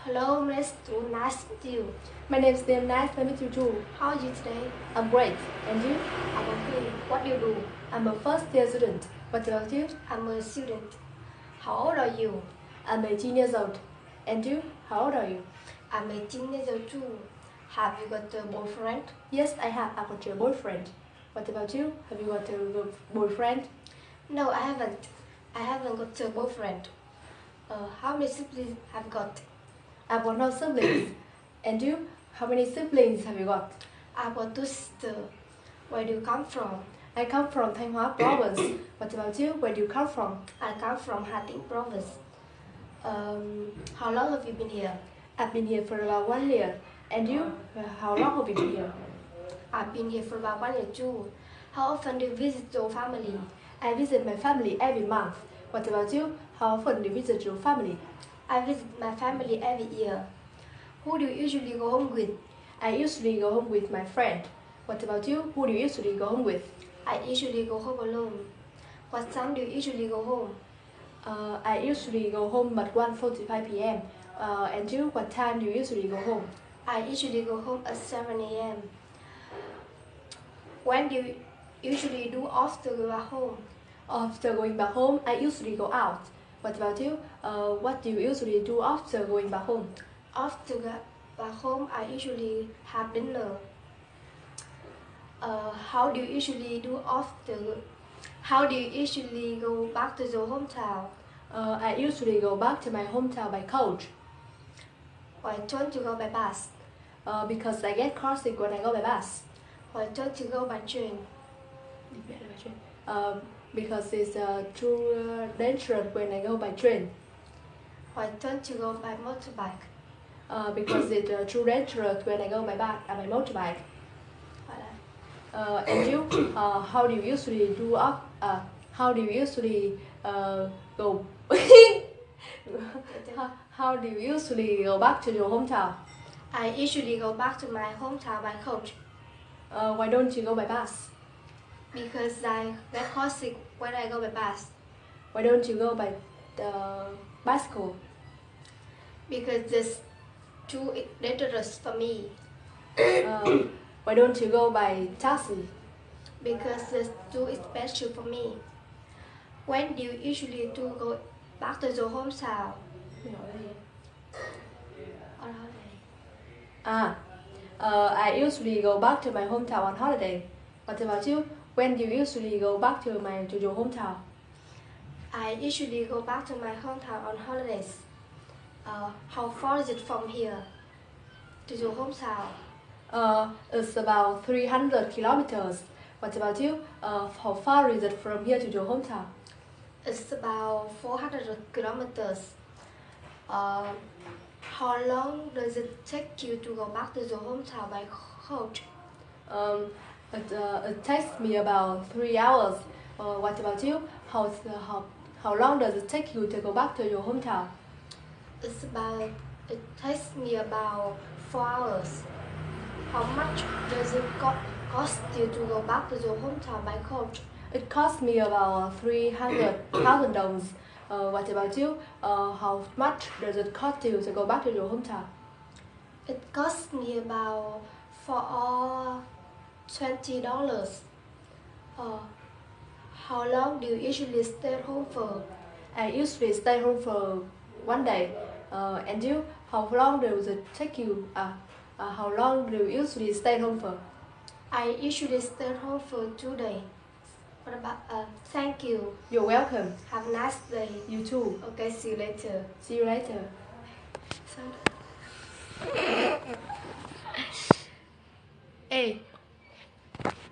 Hello, nice to meet you. My name is Tim. Nice to meet you too. How are you today? I'm great. And you? I'm okay. What do you do? I'm a first year student. What about you? I'm a student. How old are you? I'm 18 years old. And you? How old are you? I'm 18 years old too. Have you got a boyfriend? Yes, I have. I've got a boyfriend. What about you? Have you got a boyfriend? No, I haven't. I haven't got a boyfriend. How many siblings have you got? I've got no siblings. And you? How many siblings have you got? I've got two sisters. Where do you come from? I come from Thanh Hóa province. What about you? Where do you come from? I come from Hà Tĩnh province. How long have you been here? I've been here for about 1 year. And you? How long have you been here? I've been here for about 1 year too. How often do you visit your family? I visit my family every month. What about you? How often do you visit your family? I visit my family every year. Who do you usually go home with? I usually go home with my friend. What about you? Who do you usually go home with? I usually go home alone. What time do you usually go home? I usually go home at 1:45 p.m. And you? What time do you usually go home? I usually go home at 7 a.m. When do you usually do after you are home? After going back home, I usually go out. What about you? What do you usually do after going back home? After back home, I usually have dinner. How do you usually do after? How do you usually go back to your hometown? I usually go back to my hometown by coach. Why don't you go by bus? Because I get car sick when I go by bus. Why don't you go by train? Because it's too dangerous when I go by train. Why don't you go by motorbike? Because it's too dangerous when I go by motorbike. And you? How do you usually do up? How do you usually go? How do you usually go back to your hometown? I usually go back to my hometown by coach. Why don't you go by bus? Because I get car sick when I go by bus. Why don't you go by bicycle? Because it's too dangerous for me. Why don't you go by taxi? Because it's too expensive for me. When do you usually go back to your hometown? I usually go back to my hometown on holiday. What about you? When do you usually go back to your hometown? I usually go back to my hometown on holidays. How far is it from here to your hometown? It's about 300 kilometers. What about you? How far is it from here to your hometown? It's about 400 kilometers. How long does it take you to go back to your hometown by coach? It takes me about 3 hours. What about you? How long does it take you to go back to your hometown? It takes me about 4 hours. How much does it cost you to go back to your hometown by coach? It costs me about 300,000 dollars. What about you? How much does it cost you to go back to your hometown? It costs me about $20. How long do you usually stay at home for? I usually stay home for 1 day. And you? How long does it take you? How long do you usually stay home for? I usually stay at home for 2 days. What about? Thank you. You're welcome. Have a nice day. You too. Okay, see you later. See you later. Sorry.